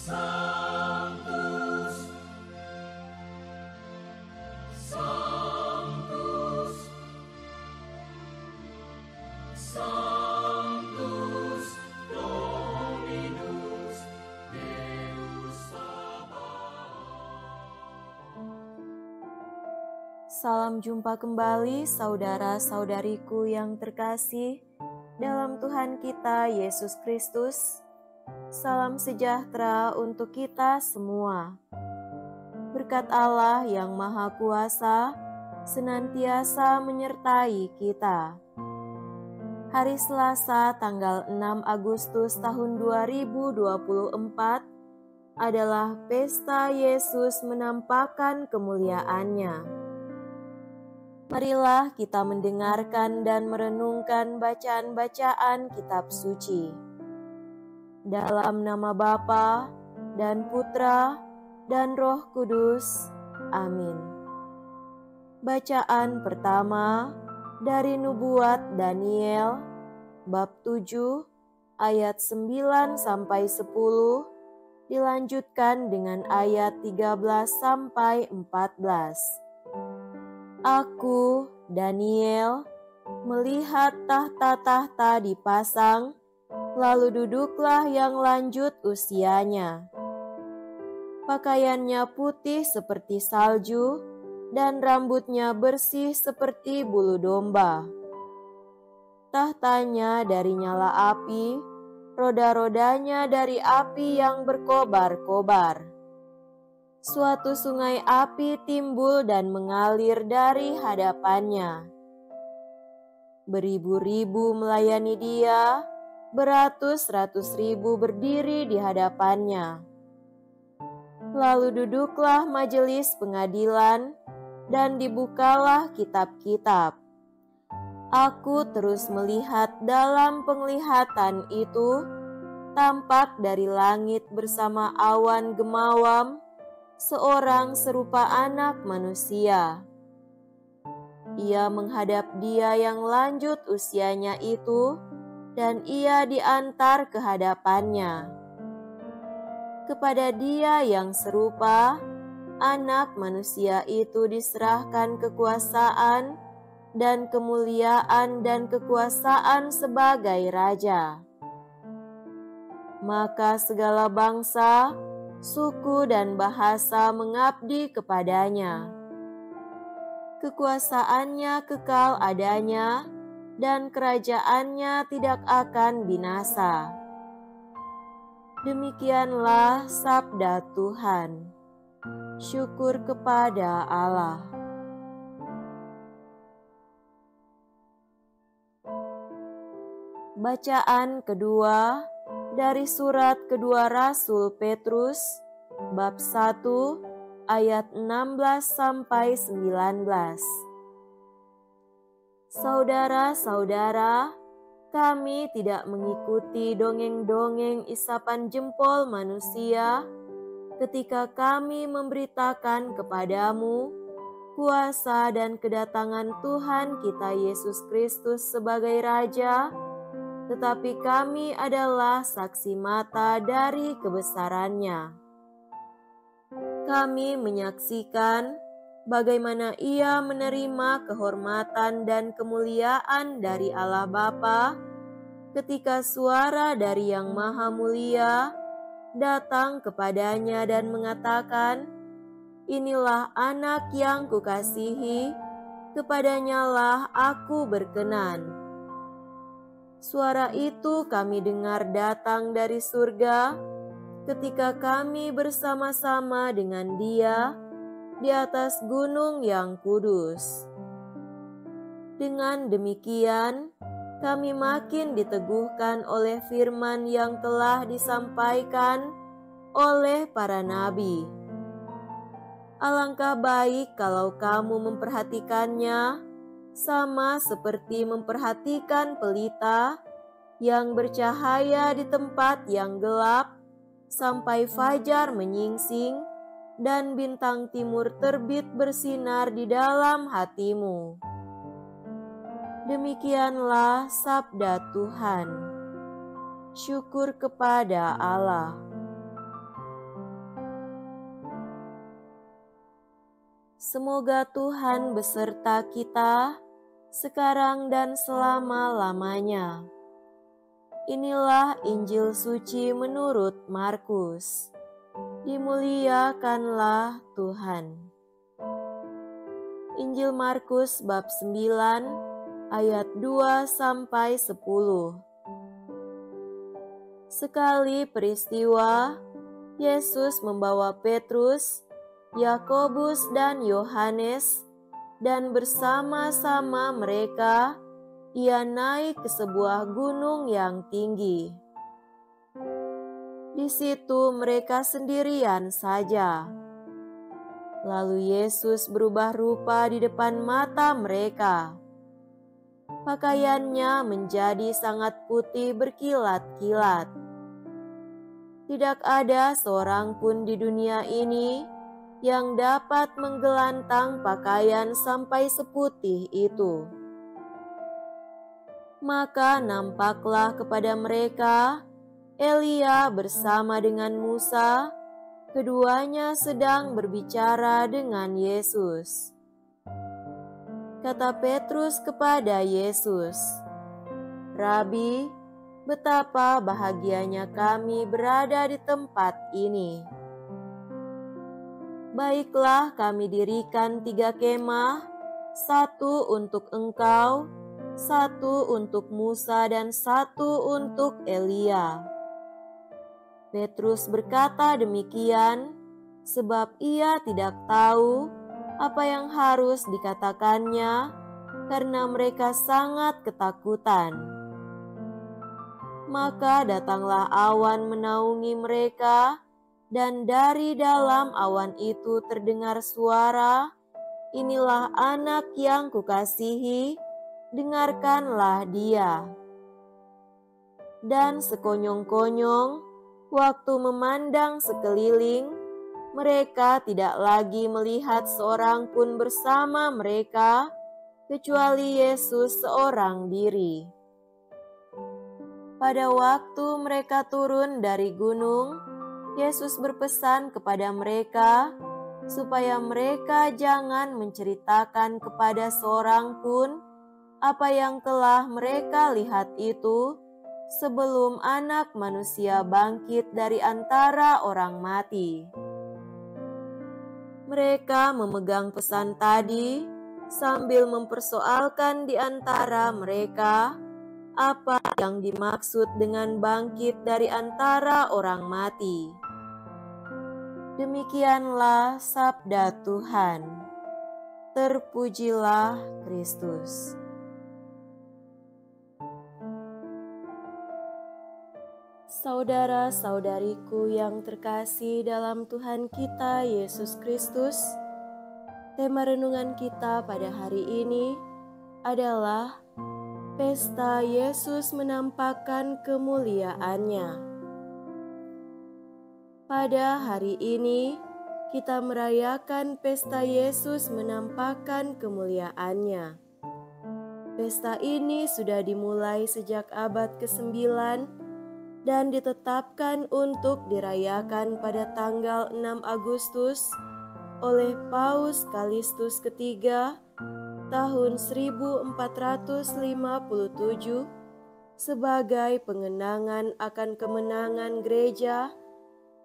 Sanctus, Sanctus, Sanctus Dominus Deus Sabaoth. Salam jumpa kembali saudara-saudariku yang terkasih dalam Tuhan kita Yesus Kristus. Salam sejahtera untuk kita semua. Berkat Allah yang Maha Kuasa senantiasa menyertai kita. Hari Selasa tanggal 6 Agustus tahun 2024 adalah pesta Yesus menampakkan kemuliaannya. Marilah kita mendengarkan dan merenungkan bacaan-bacaan kitab suci. Dalam nama Bapa dan Putra dan Roh Kudus. Amin. Bacaan pertama dari nubuat Daniel bab 7 ayat 9 sampai 10 dilanjutkan dengan ayat 13 sampai 14. Aku, Daniel, melihat tahta-tahta dipasang, lalu duduklah yang lanjut usianya. Pakaiannya putih seperti salju, dan rambutnya bersih seperti bulu domba. Tahtanya dari nyala api, roda-rodanya dari api yang berkobar-kobar. Suatu sungai api timbul dan mengalir dari hadapannya. Beribu-ribu melayani dia, beratus-ratus ribu berdiri di hadapannya. Lalu duduklah majelis pengadilan, dan dibukalah kitab-kitab. Aku terus melihat dalam penglihatan itu, tampak dari langit bersama awan gemawam, seorang serupa anak manusia. Ia menghadap dia yang lanjut usianya itu, dan ia diantar ke hadapannya. Kepada dia yang serupa, anak manusia itu diserahkan kekuasaan dan kemuliaan dan kekuasaan sebagai raja. Maka segala bangsa, suku dan bahasa mengabdi kepadanya. Kekuasaannya kekal adanya, dan kerajaannya tidak akan binasa. Demikianlah sabda Tuhan. Syukur kepada Allah. Bacaan kedua dari surat kedua Rasul Petrus bab 1 ayat 16 sampai 19. Saudara-saudara, kami tidak mengikuti dongeng-dongeng isapan jempol manusia ketika kami memberitakan kepadamu kuasa dan kedatangan Tuhan kita Yesus Kristus sebagai Raja, tetapi kami adalah saksi mata dari kebesarannya. Kami menyaksikan bagaimana Ia menerima kehormatan dan kemuliaan dari Allah Bapa ketika suara dari Yang Maha Mulia datang kepadanya dan mengatakan, "Inilah anak yang kukasihi, kepadanyalah aku berkenan." Suara itu kami dengar datang dari surga ketika kami bersama-sama dengan Dia di atas gunung yang kudus. Dengan demikian, kami makin diteguhkan oleh firman yang telah disampaikan oleh para nabi. Alangkah baik kalau kamu memperhatikannya, sama seperti memperhatikan pelita yang bercahaya di tempat yang gelap sampai fajar menyingsing dan bintang timur terbit bersinar di dalam hatimu. Demikianlah sabda Tuhan. Syukur kepada Allah. Semoga Tuhan beserta kita, sekarang dan selama-lamanya. Inilah Injil suci menurut Markus. Dimuliakanlah Tuhan. Injil Markus bab 9 ayat 2-10. Sekali peristiwa, Yesus membawa Petrus, Yakobus dan Yohanes, dan bersama-sama mereka ia naik ke sebuah gunung yang tinggi. Di situ mereka sendirian saja. Lalu Yesus berubah rupa di depan mata mereka. Pakaiannya menjadi sangat putih berkilat-kilat. Tidak ada seorang pun di dunia ini yang dapat menggelantang pakaian sampai seputih itu. Maka nampaklah kepada mereka Elia bersama dengan Musa, keduanya sedang berbicara dengan Yesus. Kata Petrus kepada Yesus, "Rabi, betapa bahagianya kami berada di tempat ini. Baiklah, kami dirikan 3 kemah, 1 untuk engkau, 1 untuk Musa, dan 1 untuk Elia." Petrus berkata demikian sebab ia tidak tahu apa yang harus dikatakannya karena mereka sangat ketakutan. Maka datanglah awan menaungi mereka, dan dari dalam awan itu terdengar suara, "Inilah anak yang kukasihi, dengarkanlah dia." Dan sekonyong-konyong, waktu memandang sekeliling, mereka tidak lagi melihat seorang pun bersama mereka, kecuali Yesus seorang diri. Pada waktu mereka turun dari gunung, Yesus berpesan kepada mereka supaya mereka jangan menceritakan kepada seorang pun apa yang telah mereka lihat itu sebelum Anak Manusia bangkit dari antara orang mati. Mereka memegang pesan tadi sambil mempersoalkan di antara mereka apa yang dimaksud dengan bangkit dari antara orang mati. Demikianlah sabda Tuhan. Terpujilah Kristus. Saudara-saudariku yang terkasih dalam Tuhan kita Yesus Kristus, tema renungan kita pada hari ini adalah Pesta Yesus menampakkan kemuliaannya. Pada hari ini, kita merayakan pesta Yesus menampakkan kemuliaannya. Pesta ini sudah dimulai sejak abad ke-9 dan ditetapkan untuk dirayakan pada tanggal 6 Agustus oleh Paus Kalistus III tahun 1457 sebagai pengenangan akan kemenangan gereja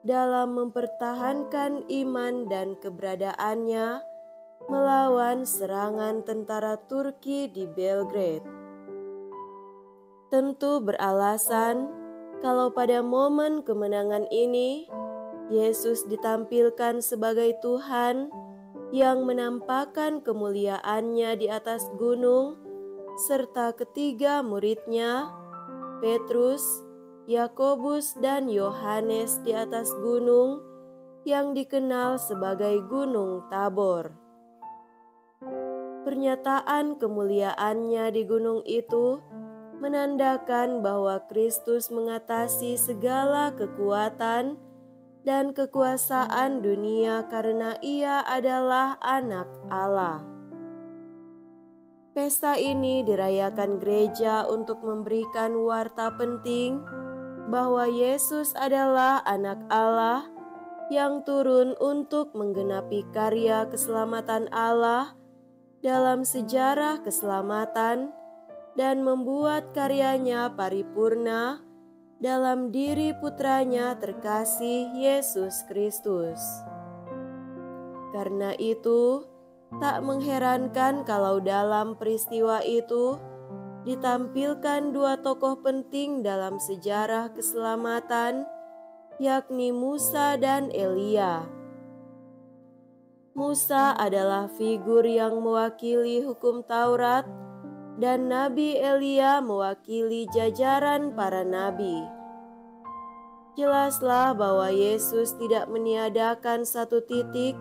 dalam mempertahankan iman dan keberadaannya melawan serangan tentara Turki di Belgrade. Tentu beralasan kalau pada momen kemenangan ini Yesus ditampilkan sebagai Tuhan yang menampakkan kemuliaannya di atas gunung serta ketiga muridnya, Petrus, Yakobus, dan Yohanes di atas gunung yang dikenal sebagai Gunung Tabor. Pernyataan kemuliaannya di gunung itu menandakan bahwa Kristus mengatasi segala kekuatan dan kekuasaan dunia karena Ia adalah Anak Allah. Pesta ini dirayakan gereja untuk memberikan warta penting bahwa Yesus adalah Anak Allah yang turun untuk menggenapi karya keselamatan Allah dalam sejarah keselamatan dan membuat karyanya paripurna dalam diri putranya terkasih Yesus Kristus. Karena itu, tak mengherankan kalau dalam peristiwa itu ditampilkan dua tokoh penting dalam sejarah keselamatan, yakni Musa dan Elia. Musa adalah figur yang mewakili hukum Taurat, dan Nabi Elia mewakili jajaran para nabi. Jelaslah bahwa Yesus tidak meniadakan satu titik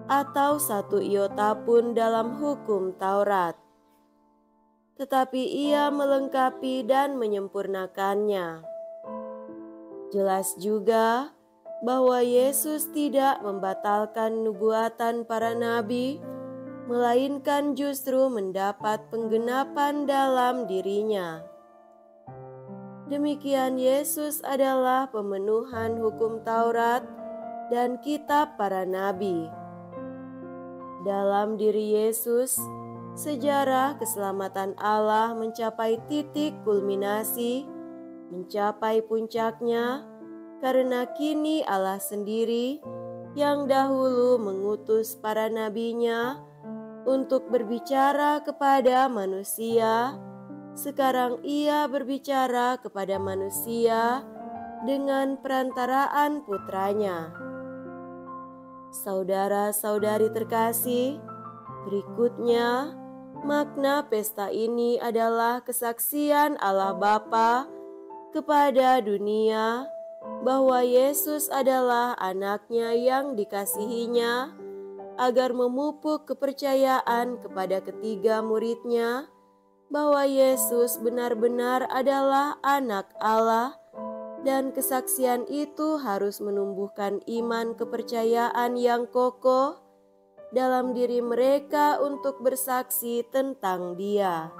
atau satu iota pun dalam hukum Taurat, tetapi ia melengkapi dan menyempurnakannya. Jelas juga bahwa Yesus tidak membatalkan nubuatan para nabi, melainkan justru mendapat penggenapan dalam dirinya. Demikian Yesus adalah pemenuhan hukum Taurat dan kitab para nabi. Dalam diri Yesus, sejarah keselamatan Allah mencapai titik kulminasi, mencapai puncaknya, karena kini Allah sendiri yang dahulu mengutus para nabinya untuk berbicara kepada manusia, sekarang ia berbicara kepada manusia dengan perantaraan putranya. Saudara-saudari terkasih, berikutnya makna pesta ini adalah kesaksian Allah Bapa kepada dunia bahwa Yesus adalah anaknya yang dikasihinya, agar memupuk kepercayaan kepada ketiga muridnya bahwa Yesus benar-benar adalah anak Allah, dan kesaksian itu harus menumbuhkan iman kepercayaan yang kokoh dalam diri mereka untuk bersaksi tentang Dia.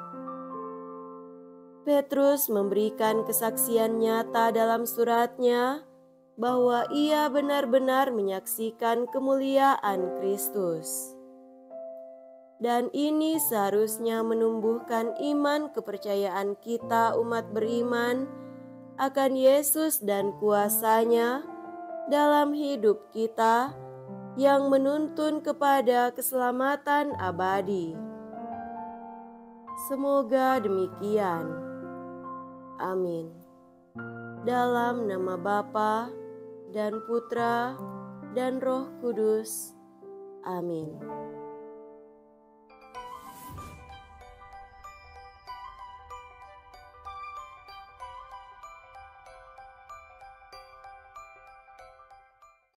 Petrus memberikan kesaksian nyata dalam suratnya bahwa ia benar-benar menyaksikan kemuliaan Kristus. Dan ini seharusnya menumbuhkan iman kepercayaan kita umat beriman akan Yesus dan kuasa-Nya dalam hidup kita yang menuntun kepada keselamatan abadi. Semoga demikian. Amin. Dalam nama Bapa dan Putra dan Roh Kudus. Amin.